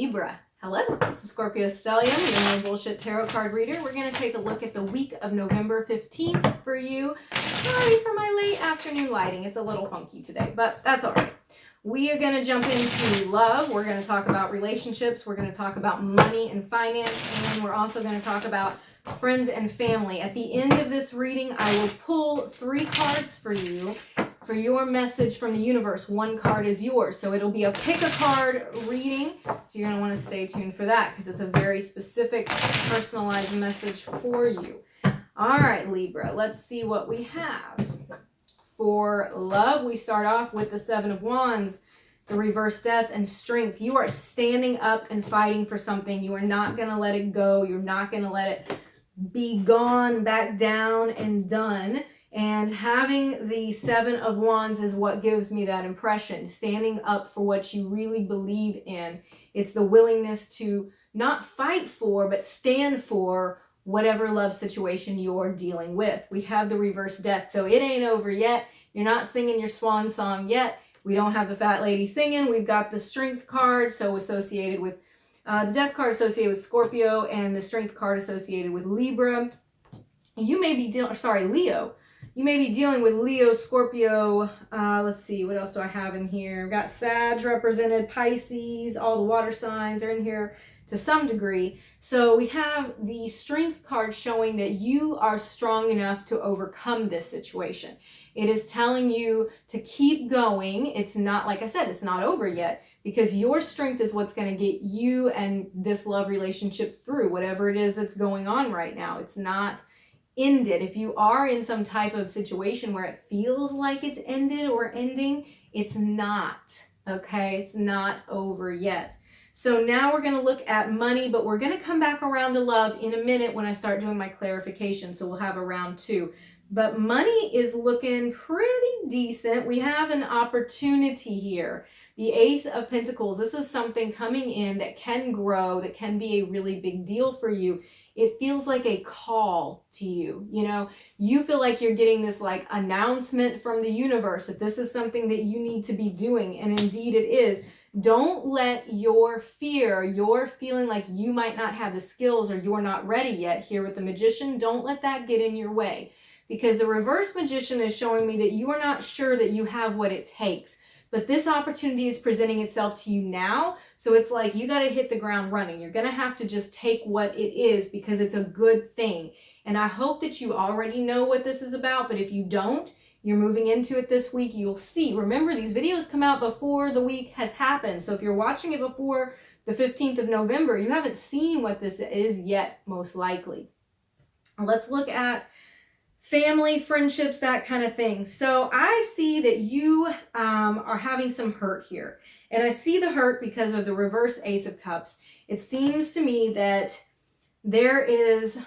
Libra. Hello, this is Scorpio Stellium, your no bullshit tarot card reader. We're going to take a look at the week of November 15th for you. Sorry for my late afternoon lighting. It's a little funky today, but that's all right. We are going to jump into love. We're going to talk about relationships. We're going to talk about money and finance. And we're also going to talk about friends and family. At the end of this reading, I will pull 3 cards for you for your message from the universe. 1 card is yours. So it'll be a pick a card reading. So you're going to want to stay tuned for that because it's a very specific, personalized message for you. All right, Libra, let's see what we have. For love, we start off with the 7 of Wands, the reverse death, and strength. You are standing up and fighting for something. You are not going to let it go. You're not going to let it be gone, back down, and done. And having the 7 of Wands is what gives me that impression. Standing up for what you really believe in. It's the willingness to not fight for, but stand for whatever love situation you're dealing with. We have the reverse death, so it ain't over yet. You're not singing your swan song yet. We don't have the fat lady singing. We've got the strength card, so associated with the death card associated with Scorpio, and the strength card associated with Libra. You may be Leo. You may be dealing with Leo, Scorpio. Let's see, what else do I have in here? I've got Sag represented, Pisces, all the water signs are in here to some degree. So we have the strength card showing that you are strong enough to overcome this situation. It is telling you to keep going. It's not, like I said, it's not over yet, because your strength is what's going to get you and this love relationship through whatever it is that's going on right now. It's not ended. If you are in some type of situation where it feels like it's ended or ending, it's not, okay? It's not over yet. So now we're going to look at money, but we're going to come back around to love in a minute when I start doing my clarification. So we'll have a round 2. But money is looking pretty decent. We have an opportunity here. The Ace of Pentacles. This is something coming in that can grow, that can be a really big deal for you. It feels like a call to you. You know, you feel like you're getting this like announcement from the universe that this is something that you need to be doing. And indeed it is. Don't let your fear, your feeling like you might not have the skills or you're not ready yet here with the Magician, don't let that get in your way. Because the reverse Magician is showing me that you are not sure that you have what it takes. But this opportunity is presenting itself to you now. So it's like you got to hit the ground running. You're going to have to just take what it is because it's a good thing. And I hope that you already know what this is about. But if you don't, you're moving into it this week, you'll see. Remember, these videos come out before the week has happened. So if you're watching it before the 15th of November, you haven't seen what this is yet, most likely. Let's look at family, friendships, that kind of thing. So I see that you are having some hurt here. And I see the hurt because of the reverse Ace of Cups. It seems to me that there is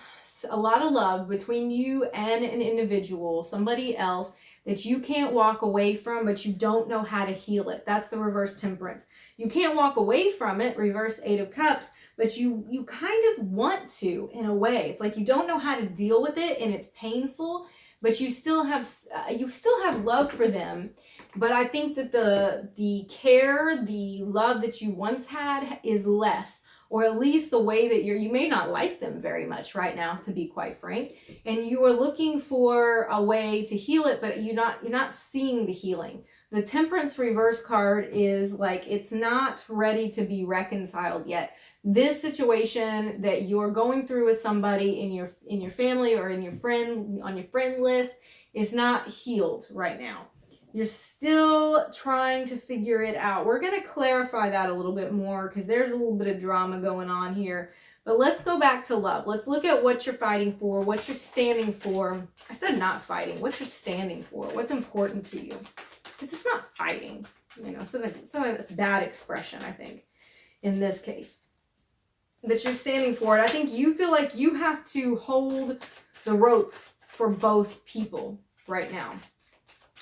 a lot of love between you and an individual, somebody else, that you can't walk away from, but you don't know how to heal it. That's the reverse Temperance. You can't walk away from it, reverse 8 of Cups, but you kind of want to in a way. It's like you don't know how to deal with it and it's painful, but you still have love for them. But I think that the care, the love that you once had is less, or at least the way that you may not like them very much right now, to be quite frank. And you are looking for a way to heal it, but you're not seeing the healing. The Temperance reverse card is like it's not ready to be reconciled yet. This situation that you're going through with somebody in your family or on your friend list is not healed right now. You're still trying to figure it out. We're going to clarify that a little bit more because there's a little bit of drama going on here. But let's go back to love. Let's look at what you're fighting for, what you're standing for. I said not fighting. What you're standing for. What's important to you. Because it's not fighting. You know, so it's a bad expression, I think, in this case. That you're standing for it. I think you feel like you have to hold the rope for both people right now.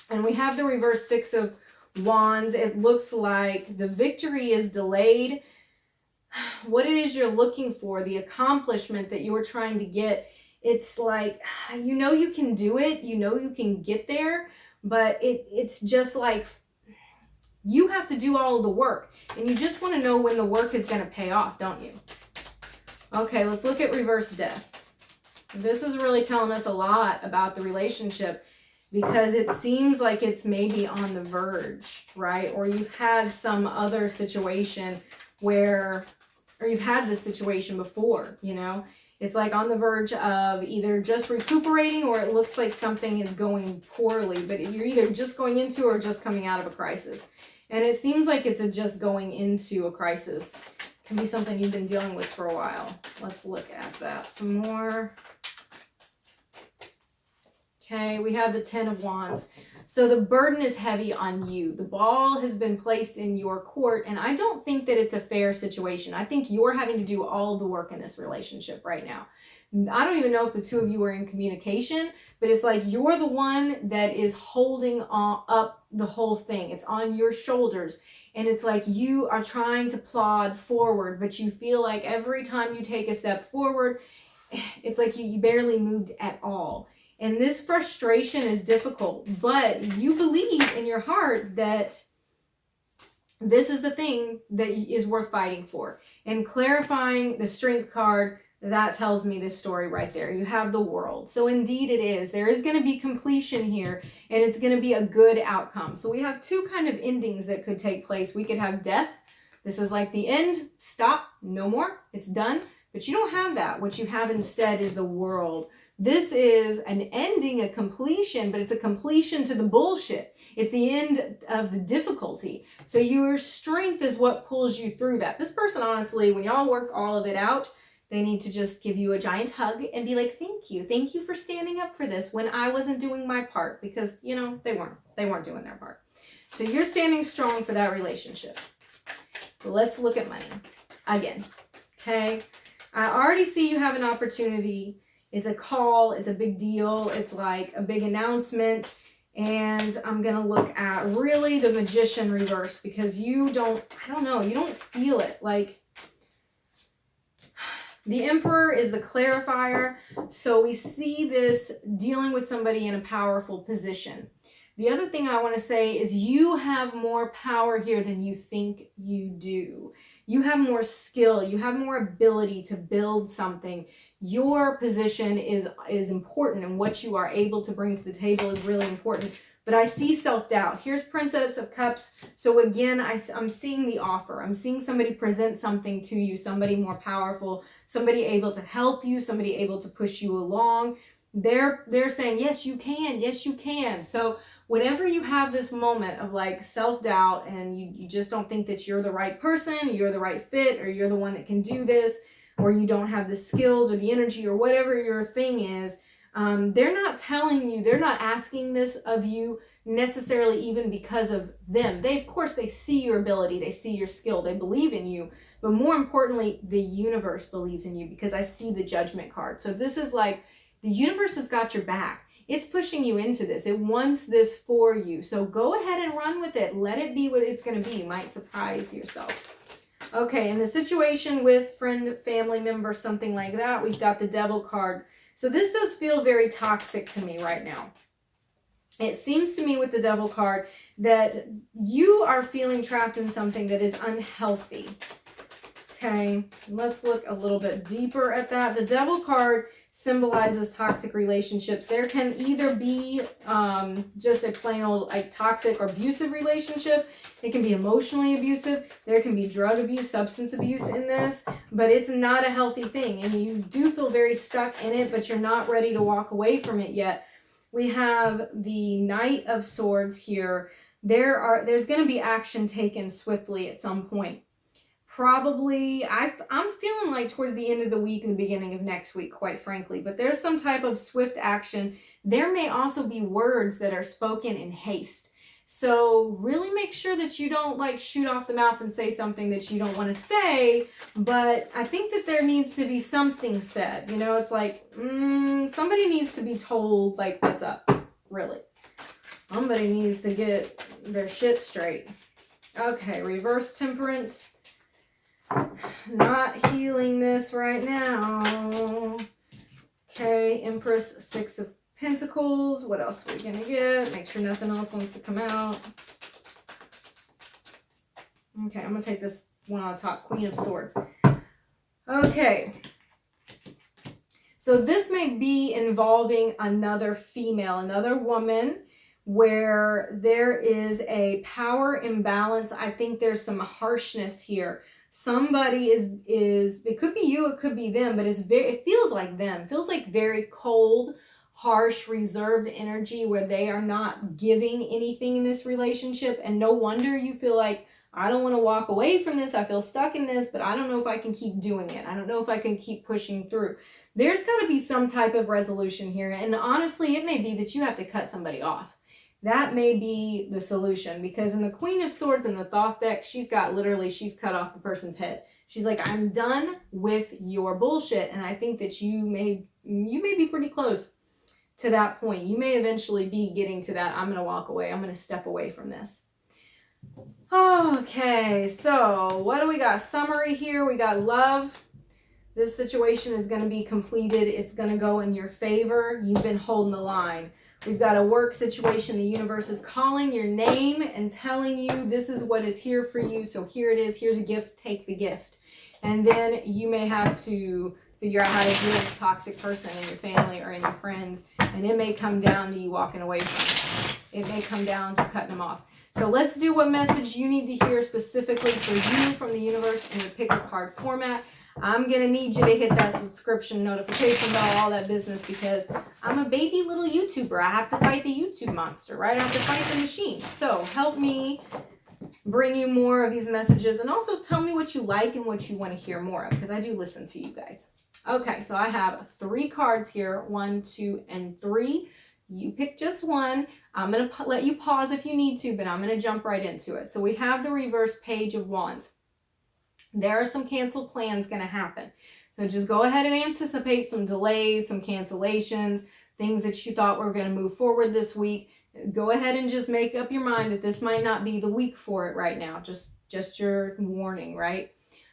And we have the reverse 6 of Wands. It looks like the victory is delayed. What it is you're looking for, the accomplishment that you're trying to get, it's like, you know you can do it. You know you can get there. But it's just like You have to do all of the work. And you just want to know when the work is going to pay off, don't you? Okay, let's look at reverse death. This is really telling us a lot about the relationship, because it seems like it's maybe on the verge, right? Or you've had some other situation where, or you've had this situation before, you know? It's like on the verge of either just recuperating, or it looks like something is going poorly, but you're either just going into or just coming out of a crisis. And it seems like it's just going into a crisis. It can be something you've been dealing with for a while. Let's look at that some more. Okay, we have the 10 of Wands. So the burden is heavy on you. The ball has been placed in your court, and I don't think that it's a fair situation. I think you're having to do all the work in this relationship right now. I don't even know if the two of you are in communication, but it's like you're the one that is holding up the whole thing. It's on your shoulders, and it's like you are trying to plod forward, but you feel like every time you take a step forward, it's like you barely moved at all. And this frustration is difficult, but you believe in your heart that this is the thing that is worth fighting for. And clarifying the Strength card, that tells me this story right there. You have the World. So indeed it is. There is going to be completion here, and it's going to be a good outcome. So we have two kind of endings that could take place. We could have death. This is like the end. Stop. No more. It's done. But you don't have that. What you have instead is the World. This is an ending, a completion, but it's a completion to the bullshit. It's the end of the difficulty. So your strength is what pulls you through that. This person, honestly, when y'all work all of it out, they need to just give you a giant hug and be like, thank you. Thank you for standing up for this when I wasn't doing my part, because, you know, they weren't doing their part. So you're standing strong for that relationship. But let's look at money again. Okay. I already see you have an opportunity. It's a call, it's a big deal, it's like a big announcement, and I'm going to look at really the Magician reverse, because you don't feel it. Like, the Emperor is the clarifier, so we see this dealing with somebody in a powerful position. The other thing I want to say is you have more power here than you think you do. You have more skill, you have more ability to build something. Your position is important, and what you are able to bring to the table is really important. But I see self-doubt. Here's Princess of Cups. So again, I'm seeing the offer. I'm seeing somebody present something to you, somebody more powerful, somebody able to help you, somebody able to push you along. They're saying, yes, you can. Yes, you can. So whenever you have this moment of like self-doubt and you just don't think that you're the right person, you're the right fit, or you're the one that can do this, or you don't have the skills or the energy or whatever your thing is, they're not telling you, they're not asking this of you necessarily even because of them. Of course, they see your ability, they see your skill, they believe in you, but more importantly, the universe believes in you, because I see the Judgment card. So this is like, the universe has got your back. It's pushing you into this. It wants this for you. So go ahead and run with it. Let it be what it's going to be. You might surprise yourself. Okay, in the situation with friend, family member, something like that, we've got the Devil card. So this does feel very toxic to me right now. It seems to me with the Devil card that you are feeling trapped in something that is unhealthy. Okay, let's look a little bit deeper at that. The Devil card symbolizes toxic relationships. There can either be just a plain old like toxic or abusive relationship. It can be emotionally abusive. There can be drug abuse, substance abuse in this, but it's not a healthy thing. And you do feel very stuck in it, but you're not ready to walk away from it yet. We have the Knight of Swords here. There's going to be action taken swiftly at some point. Probably, I'm feeling like towards the end of the week and the beginning of next week, quite frankly. But there's some type of swift action. There may also be words that are spoken in haste. So really make sure that you don't like shoot off the mouth and say something that you don't want to say. But I think that there needs to be something said. You know, it's like, somebody needs to be told, like, what's up, really. Somebody needs to get their shit straight. Okay, reverse Temperance. Not healing this right now. Okay, Empress, Six of Pentacles. What else are we going to get? Make sure nothing else wants to come out. Okay, I'm going to take this one on top, Queen of Swords. Okay. So this may be involving another female, another woman, where there is a power imbalance. I think there's some harshness here. Somebody is it could be you, it could be them, but it feels like them. It feels like very cold, harsh, reserved energy where they are not giving anything in this relationship. And no wonder you feel like, I don't want to walk away from this. I feel stuck in this, but I don't know if I can keep doing it. I don't know if I can keep pushing through. There's got to be some type of resolution here. And honestly, it may be that you have to cut somebody off. That may be the solution, because in the Queen of Swords in the Thoth deck, she's cut off the person's head. She's like, I'm done with your bullshit. And I think that you may be pretty close to that point. You may eventually be getting to that. I'm going to walk away. I'm going to step away from this. Okay, so what do we got? Summary here. We got love. This situation is going to be completed. It's going to go in your favor. You've been holding the line. We've got a work situation. The universe is calling your name and telling you this is what is here for you. So here it is. Here's a gift. Take the gift. And then you may have to figure out how to deal with a toxic person in your family or in your friends. And it may come down to you walking away from it. It may come down to cutting them off. So let's do what message you need to hear specifically for you from the universe in your pick a card format. I'm going to need you to hit that subscription, notification bell, all that business, because I'm a baby little YouTuber. I have to fight the YouTube monster, right? I have to fight the machine. So help me bring you more of these messages, and also tell me what you like and what you want to hear more of, because I do listen to you guys. Okay, so I have 3 cards here, 1, 2, and 3. You pick just one. I'm going to let you pause if you need to, but I'm going to jump right into it. So we have the reverse Page of Wands. There are some canceled plans going to happen. So just go ahead and anticipate some delays, some cancellations, things that you thought were going to move forward this week. Go ahead and just make up your mind that this might not be the week for it right now. Just your warning, right?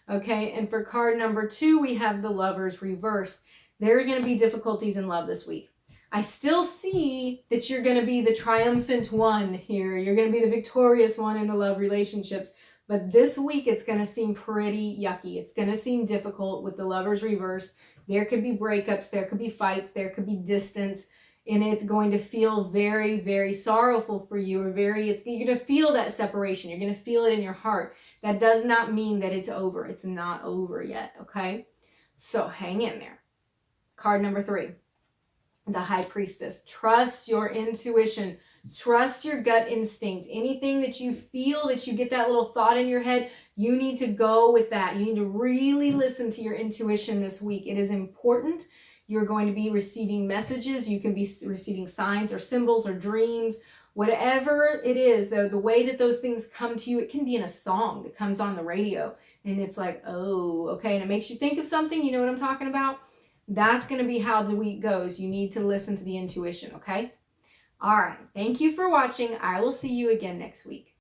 Okay, and for card number 2, we have the Lovers reversed. There are going to be difficulties in love this week. I still see that you're going to be the triumphant one here. You're going to be the victorious one in the love relationships. But this week, it's going to seem pretty yucky. It's going to seem difficult with the Lovers reverse. There could be breakups. There could be fights. There could be distance. And it's going to feel very, very sorrowful for you. You're going to feel that separation. You're going to feel it in your heart. That does not mean that it's over. It's not over yet, okay? So hang in there. Card number 3. The High Priestess. Trust your intuition. Trust your gut instinct. Anything that you feel, that you get that little thought in your head, you need to go with that. You need to really listen to your intuition this week. It is important. You're going to be receiving messages. You can be receiving signs or symbols or dreams. Whatever it is, the way that those things come to you, it can be in a song that comes on the radio. And it's like, oh, okay. And it makes you think of something. You know what I'm talking about? That's going to be how the week goes. You need to listen to the intuition, okay? All right. Thank you for watching. I will see you again next week.